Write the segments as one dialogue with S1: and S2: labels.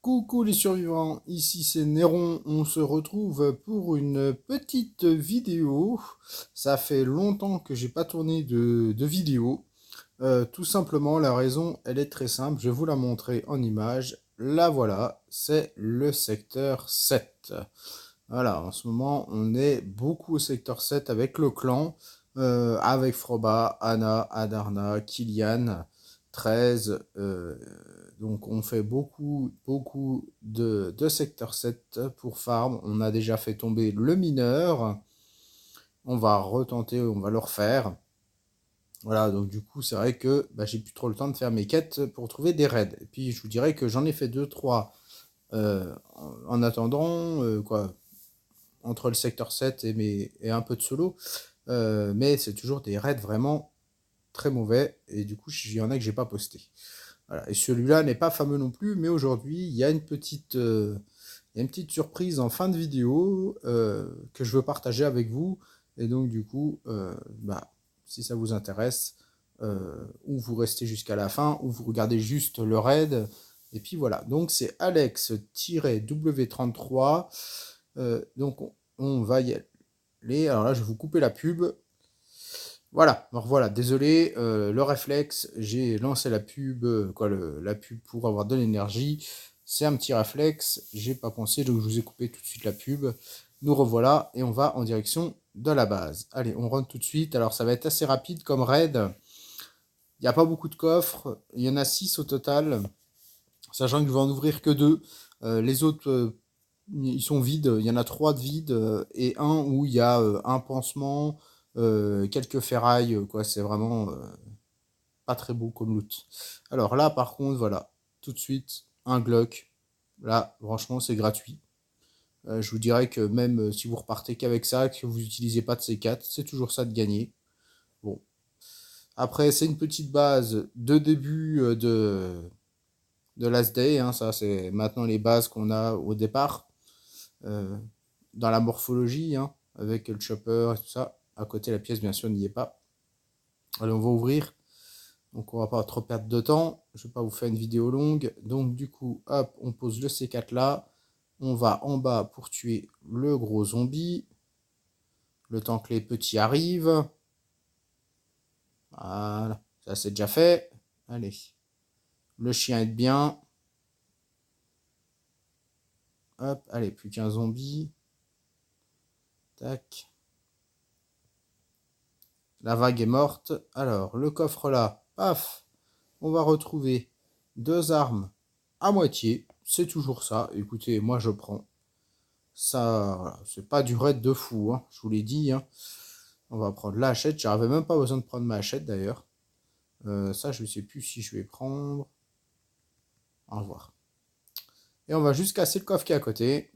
S1: Coucou les survivants, ici c'est Néron, on se retrouve pour une petite vidéo. Ça fait longtemps que j'ai pas tourné de vidéo. Tout simplement, la raison, elle est très simple, je vais vous la montrer en image. La voilà, c'est le secteur 7. Voilà, en ce moment, on est beaucoup au secteur 7 avec le clan, avec Froba, Anna, Adarna, Kylian, 13. Donc on fait beaucoup de secteur 7 pour farm. On a déjà fait tomber le mineur. On va retenter, on va le refaire. Voilà, donc du coup, c'est vrai que bah, j'ai plus trop le temps de faire mes quêtes pour trouver des raids. Et puis je vous dirais que j'en ai fait deux trois en attendant, quoi, entre le secteur 7 et un peu de solo. Mais c'est toujours des raids vraiment très mauvais. Et du coup, il y en a que j'ai pas posté. Voilà. Et celui-là n'est pas fameux non plus, mais aujourd'hui, il y a une petite surprise en fin de vidéo que je veux partager avec vous. Et donc, du coup, bah, si ça vous intéresse, ou vous restez jusqu'à la fin, ou vous regardez juste le raid. Et puis voilà. Donc, c'est Alex-W33. Donc, on va y aller. Alors là, je vais vous couper la pub. Voilà, alors voilà, désolé, le réflexe, j'ai lancé la pub, la pub pour avoir de l'énergie, c'est un petit réflexe, j'ai pas pensé, donc je vous ai coupé tout de suite la pub. Nous revoilà et on va en direction de la base. Allez, on rentre tout de suite, alors ça va être assez rapide comme raid, il n'y a pas beaucoup de coffres, il y en a 6 au total, sachant que je vais en ouvrir que 2. Les autres, ils sont vides, il y en a 3 de vides et un où il y a un pansement, quelques ferrailles, quoi, c'est vraiment pas très beau comme loot. Alors là, par contre, voilà, tout de suite, un Glock. Là, franchement, c'est gratuit. Je vous dirais que même si vous repartez qu'avec ça, que vous n'utilisez pas de C4, c'est toujours ça de gagner. Bon. Après, c'est une petite base de début de Last Day. Hein, ça, c'est maintenant les bases qu'on a au départ. Euh, dans la morphologie, hein, avec le chopper et tout ça. À côté, la pièce, bien sûr, n'y est pas. Allez, on va ouvrir. Donc on va pas trop perdre de temps, je vais pas vous faire une vidéo longue. Donc du coup, hop, on pose le C4 là. On va en bas pour tuer le gros zombie. Le temps que les petits arrivent. Voilà, ça c'est déjà fait. Allez, le chien est bien. Hop, allez, plus qu'un zombie. Tac. La vague est morte. Alors, le coffre là, paf, on va retrouver deux armes à moitié. C'est toujours ça. Écoutez, moi je prends. Ça, voilà, c'est pas du raid de fou, hein, je vous l'ai dit. Hein. On va prendre la hachette. J'avais même pas besoin de prendre ma hachette d'ailleurs. Ça, je ne sais plus si je vais prendre. Au revoir. Et on va juste casser le coffre qui est à côté.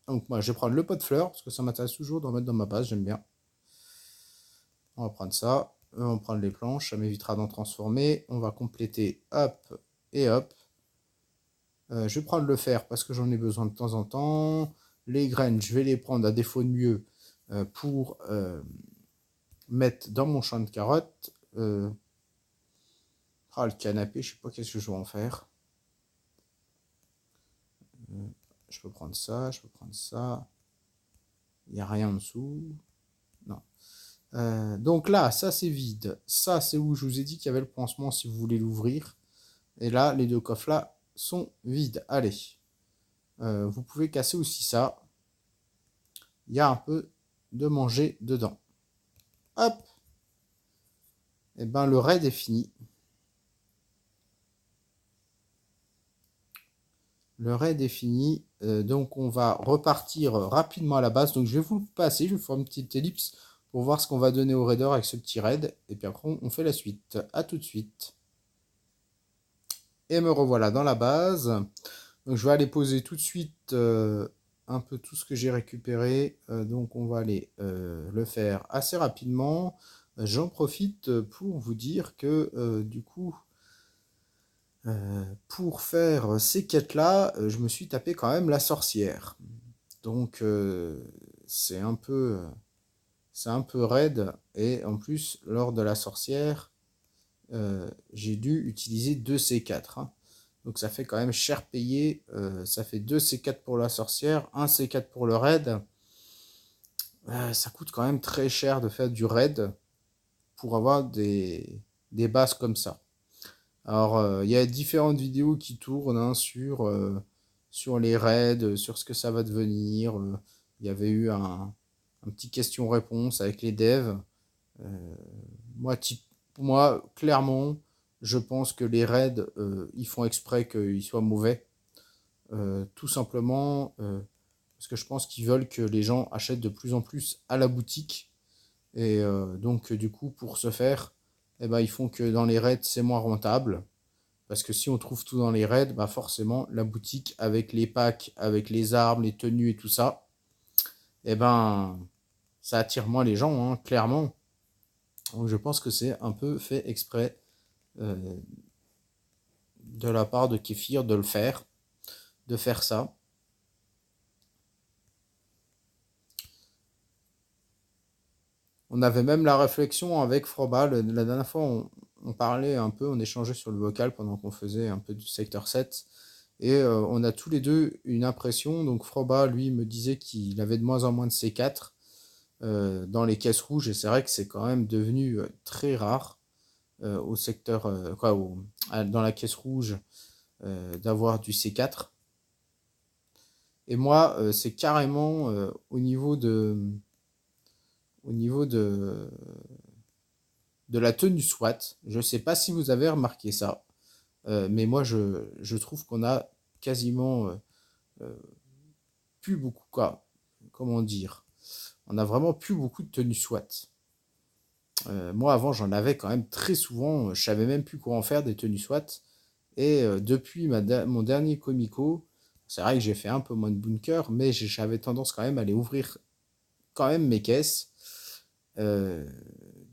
S1: Donc moi, je vais prendre le pot de fleurs, parce que ça m'intéresse toujours de remettre dans ma base, j'aime bien. On va prendre ça. On va prendre les planches, ça m'évitera d'en transformer. On va compléter, hop et hop. Je vais prendre le fer parce que j'en ai besoin de temps en temps. Les graines, je vais les prendre à défaut de mieux pour mettre dans mon champ de carottes. Le canapé, je sais pas qu'est-ce que je vais en faire. Je peux prendre ça, je peux prendre ça. Il n'y a rien en dessous. Non. Donc là, ça c'est vide. Ça c'est où je vous ai dit qu'il y avait le pansement si vous voulez l'ouvrir. Et là, les deux coffres là sont vides. Allez. Vous pouvez casser aussi ça. Il y a un peu de manger dedans. Hop. Et ben le raid est fini. Le raid est fini. Donc on va repartir rapidement à la base. Donc je vais vous le passer. Je vais vous faire une petite ellipse pour voir ce qu'on va donner au raider avec ce petit raid. Et puis après on fait la suite. A tout de suite. Et me revoilà dans la base. Donc je vais aller poser tout de suite un peu tout ce que j'ai récupéré. Donc on va aller le faire assez rapidement. J'en profite pour vous dire que du coup, pour faire ces quêtes-là, je me suis tapé quand même la sorcière. Donc c'est un peu, c'est un peu raide. Et en plus, lors de la sorcière, j'ai dû utiliser 2 C4. Hein. Donc ça fait quand même cher payé. Ça fait 2 C4 pour la sorcière, 1 C4 pour le raid. Ça coûte quand même très cher de faire du raid pour avoir des bases comme ça. Alors, il y a différentes vidéos qui tournent hein, sur les raids, sur ce que ça va devenir. Il y avait eu un petit question-réponse avec les devs. Euh, moi, pour moi, clairement, je pense que les raids, ils font exprès qu'ils soient mauvais. Tout simplement parce que je pense qu'ils veulent que les gens achètent de plus en plus à la boutique. Et donc, du coup, pour ce faire, eh ben, ils font que dans les raids, c'est moins rentable. Parce que si on trouve tout dans les raids, bah forcément, la boutique avec les packs, avec les armes, les tenues et tout ça, eh ben, ça attire moins les gens, hein, clairement. Donc je pense que c'est un peu fait exprès euh, de la part de Kéfir de faire ça. On avait même la réflexion avec Froba, la dernière fois on parlait un peu, on échangeait sur le vocal pendant qu'on faisait un peu du secteur 7. Et on a tous les deux une impression. Donc Froba, lui, me disait qu'il avait de moins en moins de C4 dans les caisses rouges. Et c'est vrai que c'est quand même devenu très rare au secteur, dans la caisse rouge, d'avoir du C4. Et moi, c'est carrément au niveau de la tenue SWAT. Je ne sais pas si vous avez remarqué ça, mais moi, je trouve qu'on a quasiment euh, plus beaucoup, quoi. Comment dire? On a vraiment plus beaucoup de tenues SWAT. Moi, avant, j'en avais quand même très souvent. Je savais même plus quoi en faire des tenues SWAT. Et depuis mon dernier Comico, c'est vrai que j'ai fait un peu moins de bunker, mais j'avais tendance quand même à aller ouvrir quand même mes caisses euh,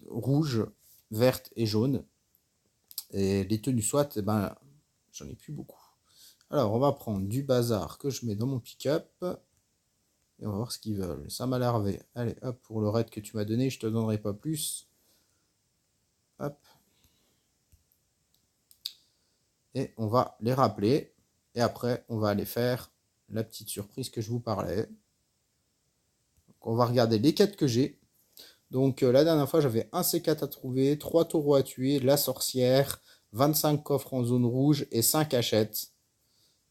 S1: rouges, vertes et jaunes. Et les tenues SWAT, eh ben, j'en ai plus beaucoup. Alors, on va prendre du bazar que je mets dans mon pick-up. Et on va voir ce qu'ils veulent. Ça m'a larvé. Allez, hop, pour le raid que tu m'as donné, je te donnerai pas plus. Hop. Et on va les rappeler. Et après, on va aller faire la petite surprise que je vous parlais. Donc, on va regarder les quêtes que j'ai. Donc la dernière fois, j'avais un C4 à trouver, 3 taureaux à tuer, la sorcière, 25 coffres en zone rouge et 5 cachettes.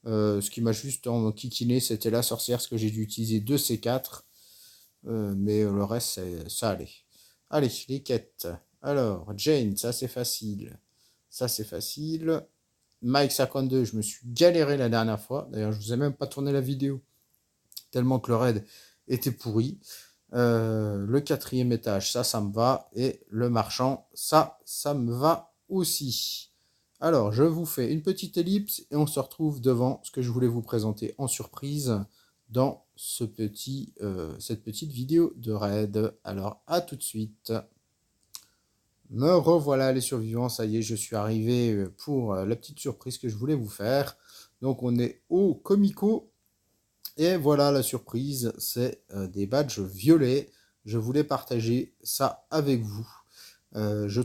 S1: Ce qui m'a juste enquiquiné, c'était la sorcière, parce que j'ai dû utiliser 2 C4. Mais le reste, ça allait. Allez, les quêtes. Alors, Jane, ça c'est facile. Ça c'est facile. Mike 52, je me suis galéré la dernière fois. D'ailleurs, je vous ai même pas tourné la vidéo, tellement que le raid était pourri. Le quatrième étage, ça me va. Et le marchand, ça me va aussi. Alors, je vous fais une petite ellipse et on se retrouve devant ce que je voulais vous présenter en surprise dans cette petite vidéo de raid. Alors, à tout de suite. Me revoilà les survivants, ça y est, je suis arrivé pour la petite surprise que je voulais vous faire. Donc, on est au Comico et voilà la surprise, c'est des badges violets. Je voulais partager ça avec vous. Je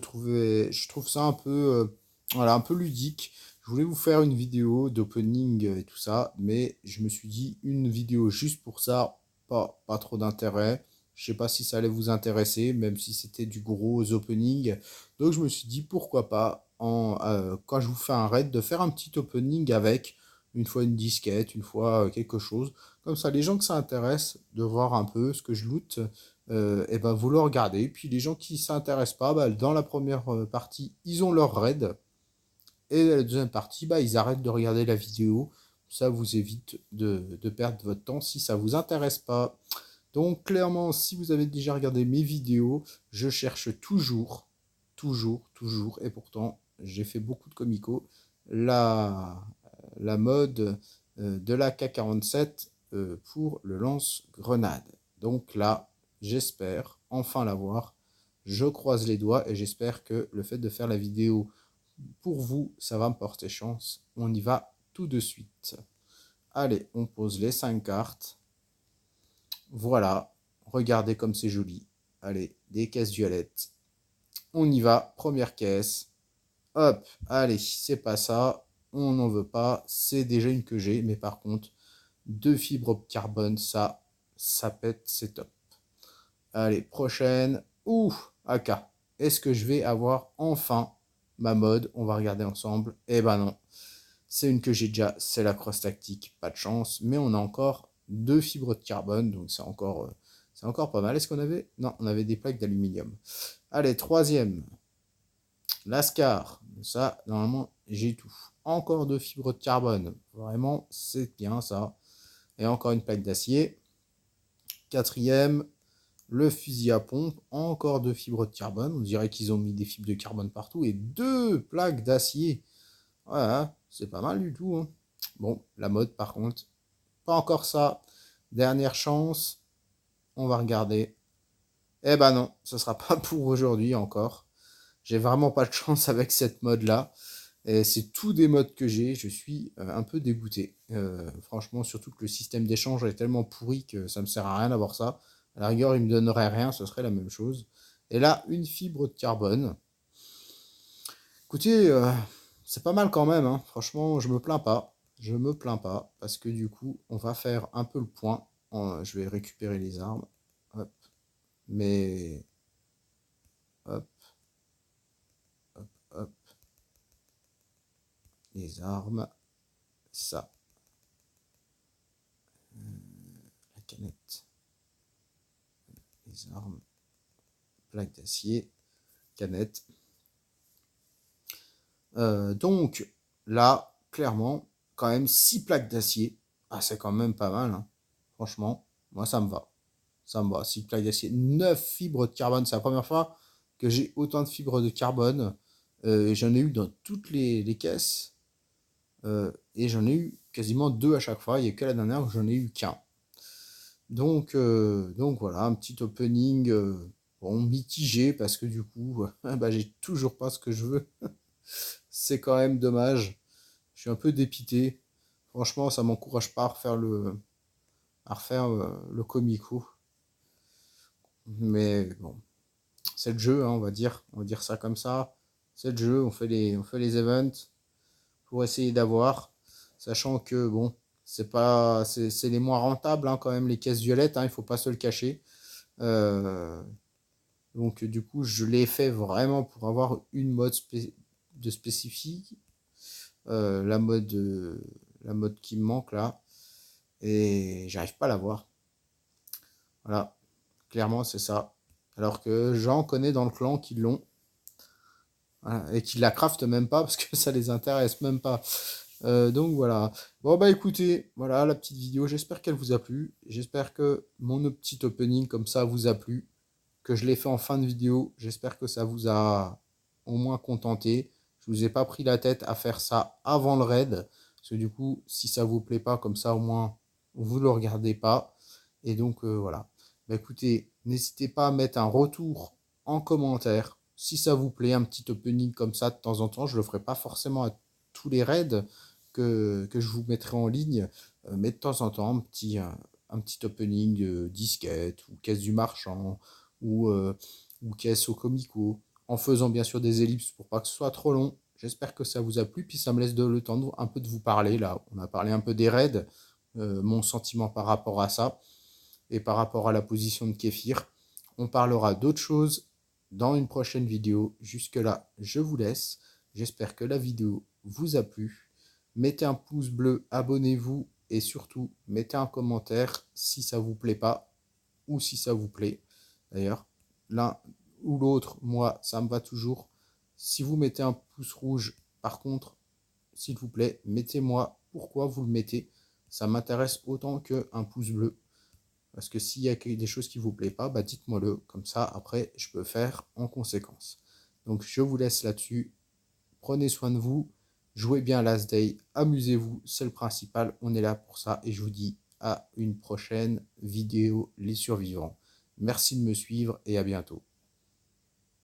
S1: trouve ça un peu, voilà, un peu ludique. Je voulais vous faire une vidéo d'opening et tout ça, mais je me suis dit une vidéo juste pour ça, pas trop d'intérêt. Je sais pas si ça allait vous intéresser, même si c'était du gros opening. Donc je me suis dit pourquoi pas, quand je vous fais un raid, de faire un petit opening avec une fois une disquette, une fois quelque chose. Comme ça, les gens que ça intéresse de voir un peu ce que je loot, et ben vous le regardez. Puis les gens qui s'intéressent pas, bah, dans la première partie, ils ont leur raid. Et la deuxième partie, bah, ils arrêtent de regarder la vidéo. Ça vous évite de perdre votre temps si ça vous intéresse pas. Donc clairement, si vous avez déjà regardé mes vidéos, je cherche toujours, toujours, et pourtant j'ai fait beaucoup de comico, la, la mode de la K47 pour le lance-grenade. Donc là, j'espère enfin l'avoir. Je croise les doigts et j'espère que le fait de faire la vidéo pour vous, ça va me porter chance. On y va tout de suite. Allez, on pose les 5 cartes. Voilà, regardez comme c'est joli. Allez, des caisses violettes. On y va, première caisse. Hop, allez, c'est pas ça. On n'en veut pas. C'est déjà une que j'ai. Mais par contre, deux fibres carbone, ça pète, c'est top. Allez, prochaine. Ouh, AK. Est-ce que je vais avoir enfin ma mode? On va regarder ensemble. Eh ben non. C'est une que j'ai déjà, c'est la crosse tactique. Pas de chance. Mais on a encore deux fibres de carbone. Donc c'est encore pas mal. Est-ce qu'on avait? Non, on avait des plaques d'aluminium. Allez, troisième. Lascar. Ça, normalement, j'ai tout. Encore deux fibres de carbone. Vraiment, c'est bien ça. Et encore une plaque d'acier. Quatrième, le fusil à pompe, encore deux fibres de carbone. On dirait qu'ils ont mis des fibres de carbone partout. Et deux plaques d'acier. Voilà, c'est pas mal du tout. Hein. Bon, la mode par contre, pas encore ça. Dernière chance. On va regarder. Eh ben non, ce sera pas pour aujourd'hui encore. J'ai vraiment pas de chance avec cette mode-là. Et c'est tous des modes que j'ai. Je suis un peu dégoûté. Franchement, surtout que le système d'échange est tellement pourri que ça me sert à rien d'avoir ça. À la rigueur, il me donnerait rien, ce serait la même chose. Et là, une fibre de carbone. Écoutez, c'est pas mal quand même. Hein. Franchement, je me plains pas. Je me plains pas parce que du coup, on va faire un peu le point. Je vais récupérer les armes. Hop. Mais hop, hop, hop. Les armes. Ça. La canette. Les armes. Plaque d'acier. Canette. Donc là, clairement, quand même 6 plaques d'acier. Ah, c'est quand même pas mal. Hein. Franchement, moi ça me va. Ça me va. 6 plaques d'acier. 9 fibres de carbone. C'est la première fois que j'ai autant de fibres de carbone. J'en ai eu dans toutes les caisses. Et j'en ai eu quasiment 2 à chaque fois. Il n'y a que la dernière où j'en ai eu qu'un. Donc voilà, un petit opening bon, mitigé parce que du coup, bah, j'ai toujours pas ce que je veux. C'est quand même dommage. Je suis un peu dépité. Franchement, ça m'encourage pas à refaire le comico. Mais bon, c'est le jeu, hein, on va dire ça comme ça. C'est le jeu, on fait les events pour essayer d'avoir, sachant que bon, c'est les moins rentables hein, quand même les caisses violettes, hein, il faut pas se le cacher. Euh, donc du coup, je l'ai fait vraiment pour avoir une mode de spécifique, euh, la mode, euh, la mode qui me manque là, et j'arrive pas à la voir. Voilà, clairement c'est ça. Alors que j'en connais dans le clan qui l'ont. Voilà, et qui la craftent même pas parce que ça les intéresse même pas. Donc voilà. Bon bah écoutez, voilà la petite vidéo. J'espère qu'elle vous a plu. J'espère que mon petit opening comme ça vous a plu. Que je l'ai fait en fin de vidéo. J'espère que ça vous a au moins contenté. Je vous ai pas pris la tête à faire ça avant le raid. Parce que du coup, si ça vous plaît pas, comme ça au moins vous le regardez pas. Et donc voilà. Bah écoutez, n'hésitez pas à mettre un retour en commentaire. Si ça vous plaît, un petit opening comme ça de temps en temps, je le ferai pas forcément à tous les raids que je vous mettrai en ligne, mais de temps en temps, un petit opening de disquette ou caisse du marchand ou, ou caisse au comico, en faisant bien sûr des ellipses pour pas que ce soit trop long. J'espère que ça vous a plu, puis ça me laisse le temps un peu de vous parler là. On a parlé un peu des raids, mon sentiment par rapport à ça et par rapport à la position de Kéfir. On parlera d'autres choses dans une prochaine vidéo. Jusque-là, je vous laisse. J'espère que la vidéo vous a plu. Mettez un pouce bleu, abonnez-vous et surtout mettez un commentaire si ça vous plaît pas ou si ça vous plaît. D'ailleurs, l'un ou l'autre, moi, ça me va toujours. Si vous mettez un pouce rouge, par contre, s'il vous plaît, mettez-moi pourquoi vous le mettez. Ça m'intéresse autant qu'un pouce bleu. Parce que s'il y a des choses qui ne vous plaît pas, bah dites-moi-le. Comme ça, après, je peux faire en conséquence. Donc, je vous laisse là-dessus. Prenez soin de vous. Jouez bien Last Day. Amusez-vous. C'est le principal. On est là pour ça. Et je vous dis à une prochaine vidéo, les survivants. Merci de me suivre et à bientôt.